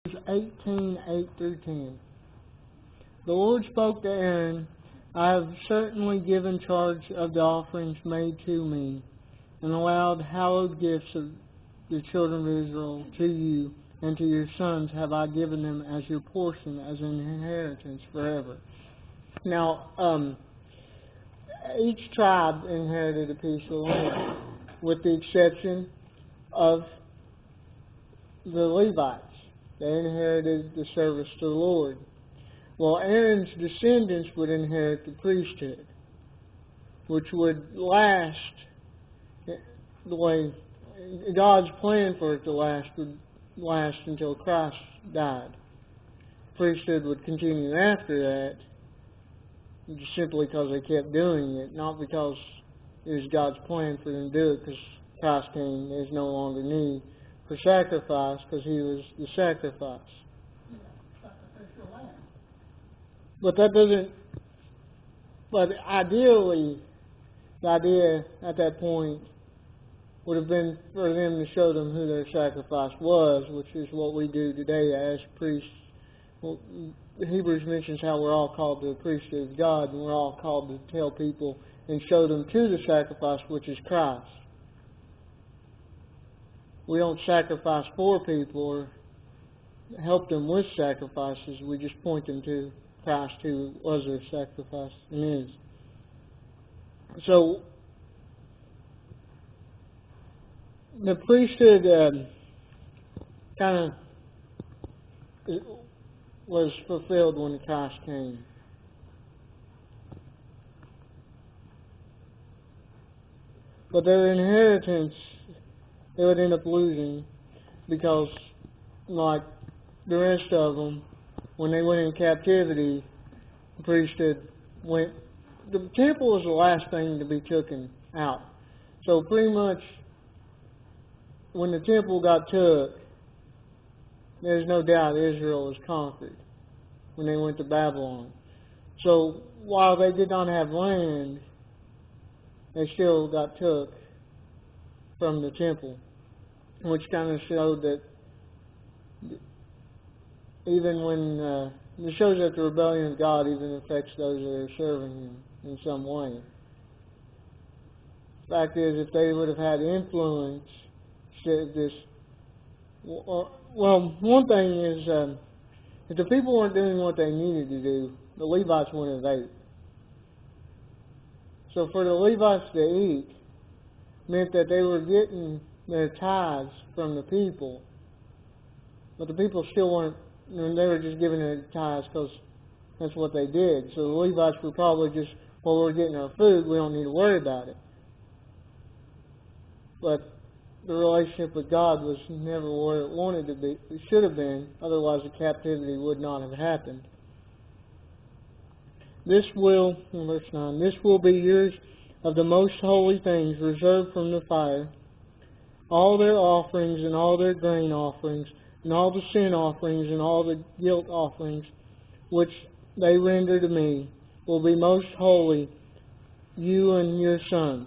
18:8-10. The Lord spoke to Aaron, I have certainly given charge of the offerings made to me, and allowed hallowed gifts of the children of Israel to you, and to your sons have I given them as your portion, as an inheritance forever. Now, each tribe inherited a piece of land, with the exception of the Levites. They inherited the service to the Lord. Well, Aaron's descendants would inherit the priesthood, which would last the way God's plan for it to last would last until Christ died. The priesthood would continue after that, just simply because they kept doing it, not because it was God's plan for them to do it, because Christ came. There's no longer need for sacrifice, because He was the sacrifice. But ideally, the idea at that point would have been for them to show them who their sacrifice was, which is what we do today as priests. Well, Hebrews mentions how we're all called to the priesthood of God, and we're all called to tell people and show them to the sacrifice, which is Christ. We don't sacrifice for people or help them with sacrifices. We just point them to Christ, who was their sacrifice and is. So, the priesthood kind of was fulfilled when Christ came. But their inheritance, they would end up losing, because, like the rest of them, when they went in captivity, the priesthood went. The temple was the last thing to be taken out. So pretty much, when the temple got took, there's no doubt Israel was conquered when they went to Babylon. So while they did not have land, they still got took from the temple, which kind of showed that even when it shows that the rebellion of God even affects those that are serving Him in some way. The fact is, if they would have had influence, well, one thing is, if the people weren't doing what they needed to do, the Levites wouldn't have ate. So for the Levites to eat meant that they were getting their tithes from the people, but the people still weren't. They were just giving their tithes because that's what they did. So the Levites were probably just, well, we're getting our food, we don't need to worry about it. But the relationship with God was never where it wanted to be. It should have been, otherwise the captivity would not have happened. This will, in verse 9, this will be yours of the most holy things reserved from the fire, all their offerings and all their grain offerings, and all the sin offerings and all the guilt offerings, which they render to me, will be most holy, you and your sons.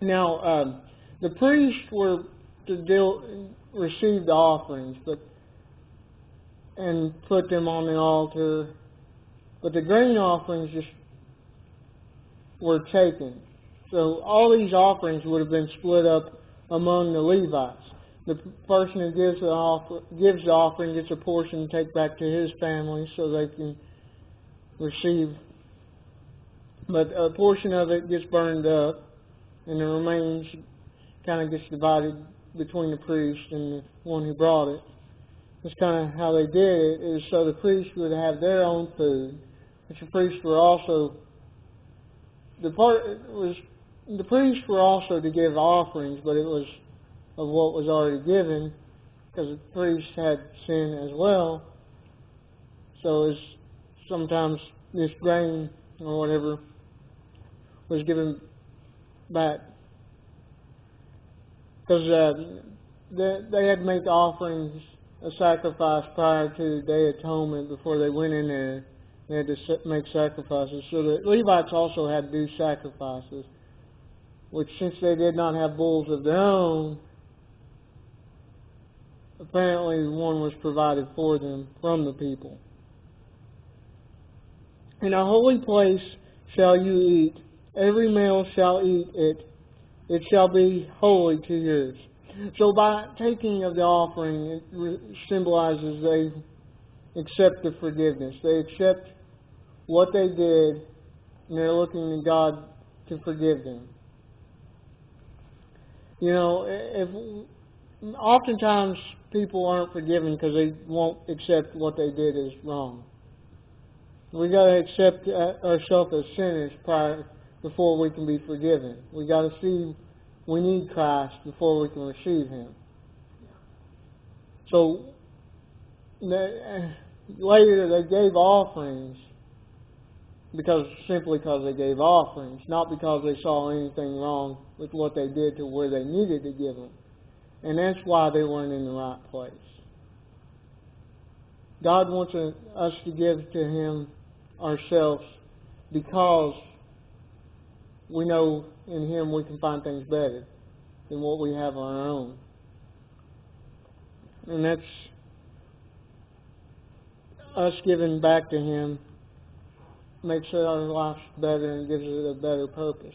Now, the priests were to receive the offerings, and put them on the altar, but the grain offerings just were taken. So all these offerings would have been split up among the Levites. The person who gives the offering gets a portion to take back to his family so they can receive. But a portion of it gets burned up, and the remains kind of gets divided between the priest and the one who brought it. That's kind of how they did it, is so the priests would have their own food, which the priests were also the priests were also to give offerings, but it was of what was already given, because the priests had sin as well. So sometimes this grain or whatever was given back, because they had to make offerings, a sacrifice prior to the Day of Atonement before they went in there. They had to make sacrifices. So the Levites also had to do sacrifices, which, since they did not have bulls of their own, apparently one was provided for them from the people. In a holy place shall you eat. Every male shall eat it. It shall be holy to yours. So by taking of the offering, it symbolizes they accept the forgiveness. They accept what they did, and they're looking to God to forgive them. You know, oftentimes people aren't forgiven because they won't accept what they did as wrong. We got to accept ourselves as sinners before we can be forgiven. We got to see we need Christ before we can receive Him. So later they gave offerings simply because they gave offerings, not because they saw anything wrong with what they did to where they needed to give them. And that's why they weren't in the right place. God wants us to give to Him ourselves because we know in Him we can find things better than what we have on our own. And that's us giving back to Him makes our life better and gives it a better purpose.